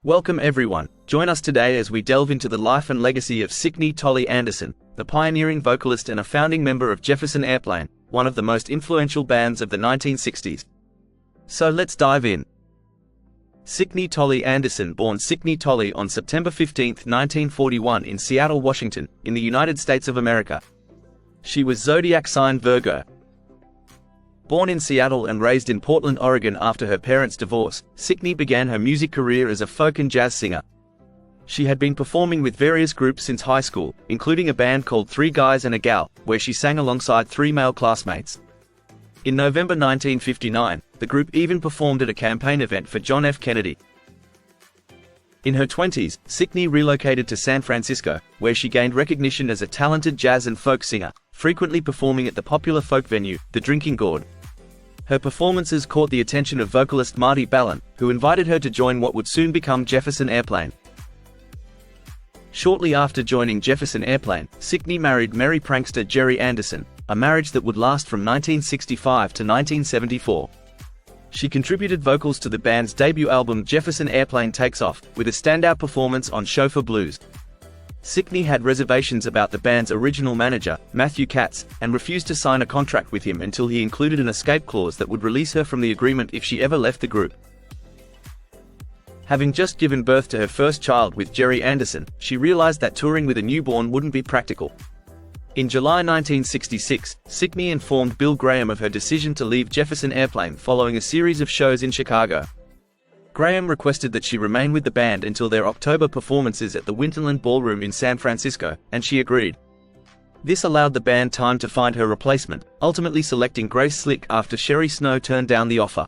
Welcome everyone, join us today as we delve into the life and legacy of Signe Tolley Anderson, the pioneering vocalist and a founding member of Jefferson Airplane, one of the most influential bands of the 1960s. So let's dive in. Signe Tolley Anderson, born Signe Tolley on September 15, 1941 in Seattle, Washington, in the United States of America. She was zodiac sign Virgo. Born in Seattle and raised in Portland, Oregon after her parents' divorce, Signe began her music career as a folk and jazz singer. She had been performing with various groups since high school, including a band called Three Guys and a Gal, where she sang alongside three male classmates. In November 1959, the group even performed at a campaign event for John F. Kennedy. In her 20s, Signe relocated to San Francisco, where she gained recognition as a talented jazz and folk singer, frequently performing at the popular folk venue, The Drinking Gourd. Her performances caught the attention of vocalist Marty Balin, who invited her to join what would soon become Jefferson Airplane. Shortly after joining Jefferson Airplane, Signe married merry prankster Jerry Anderson, a marriage that would last from 1965 to 1974. She contributed vocals to the band's debut album Jefferson Airplane Takes Off, with a standout performance on Chauffeur Blues. Signe had reservations about the band's original manager, Matthew Katz, and refused to sign a contract with him until he included an escape clause that would release her from the agreement if she ever left the group. Having just given birth to her first child with Jerry Anderson, she realized that touring with a newborn wouldn't be practical. In July 1966, Signe informed Bill Graham of her decision to leave Jefferson Airplane following a series of shows in Chicago. Graham requested that she remain with the band until their October performances at the Winterland Ballroom in San Francisco, and she agreed. This allowed the band time to find her replacement, ultimately selecting Grace Slick after Sherry Snow turned down the offer.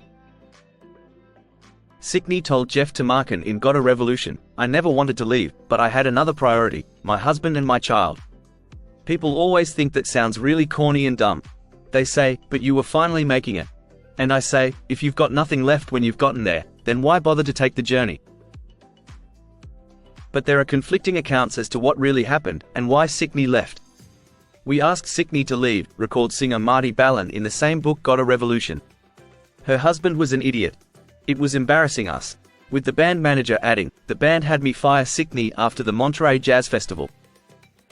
Signe told Jeff Tamarkin in Got a Revolution, "I never wanted to leave, but I had another priority, my husband and my child. People always think that sounds really corny and dumb. They say, but you were finally making it. And I say, if you've got nothing left when you've gotten there, then why bother to take the journey?" But there are conflicting accounts as to what really happened, and why Signe left. "We asked Signe to leave," recalled singer Marty Balin in the same book Got a Revolution. "Her husband was an idiot. It was embarrassing us." With the band manager adding, "The band had me fire Signe after the Monterey Jazz Festival.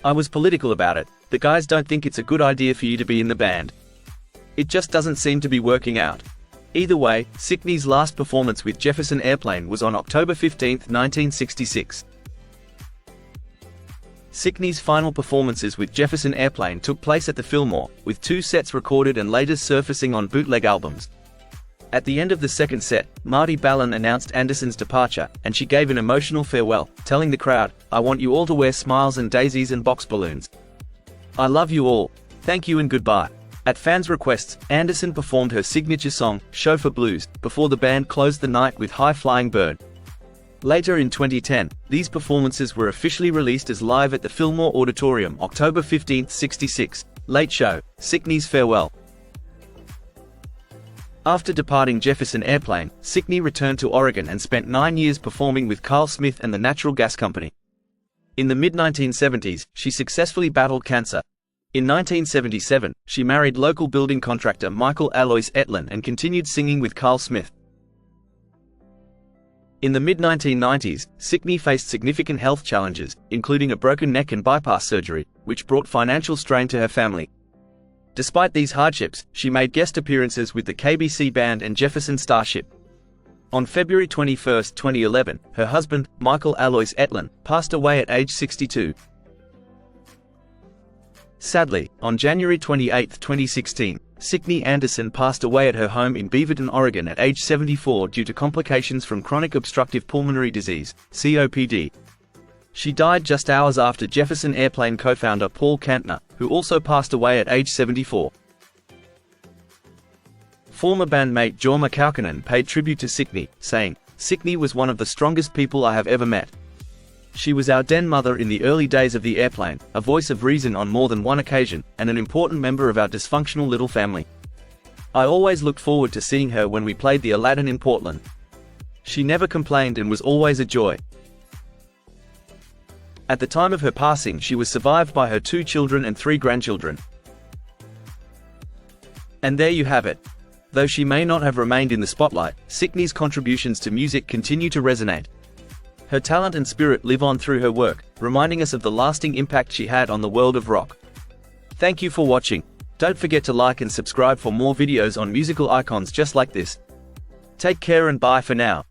I was political about it. The guys don't think it's a good idea for you to be in the band. It just doesn't seem to be working out." Either way, Signe's last performance with Jefferson Airplane was on October 15, 1966. Signe's final performances with Jefferson Airplane took place at the Fillmore, with 2 sets recorded and later surfacing on bootleg albums. At the end of the second set, Marty Balin announced Anderson's departure, and she gave an emotional farewell, telling the crowd, "I want you all to wear smiles and daisies and box balloons. I love you all. Thank you and goodbye." At fans' requests, Anderson performed her signature song, Chauffeur Blues, before the band closed the night with High Flying Bird. Later in 2010, these performances were officially released as live at the Fillmore Auditorium, October 15, 66. Late Show, Signe's Farewell. After departing Jefferson Airplane, Signe returned to Oregon and spent 9 years performing with Carl Smith and the Natural Gas Company. In the mid-1970s, she successfully battled cancer. In 1977, she married local building contractor Michael Alois Etlin and continued singing with Carl Smith. In the mid-1990s, Signe faced significant health challenges, including a broken neck and bypass surgery, which brought financial strain to her family. Despite these hardships, she made guest appearances with the KBC Band and Jefferson Starship. On February 21, 2011, her husband, Michael Alois Etlin, passed away at age 62. Sadly, on January 28, 2016, Signe Anderson passed away at her home in Beaverton, Oregon at age 74 due to complications from chronic obstructive pulmonary disease, COPD. She died just hours after Jefferson Airplane co-founder Paul Kantner, who also passed away at age 74. Former bandmate Jorma Kaukonen paid tribute to Signe, saying, "Signe was one of the strongest people I have ever met. She was our den mother in the early days of the airplane, a voice of reason on more than one occasion, and an important member of our dysfunctional little family. I always looked forward to seeing her when we played the Aladdin in Portland. She never complained and was always a joy." At the time of her passing, she was survived by her 2 children and 3 grandchildren. And there you have it. Though she may not have remained in the spotlight, Signe's contributions to music continue to resonate. Her talent and spirit live on through her work, reminding us of the lasting impact she had on the world of rock. Thank you for watching. Don't forget to like and subscribe for more videos on musical icons just like this. Take care and bye for now.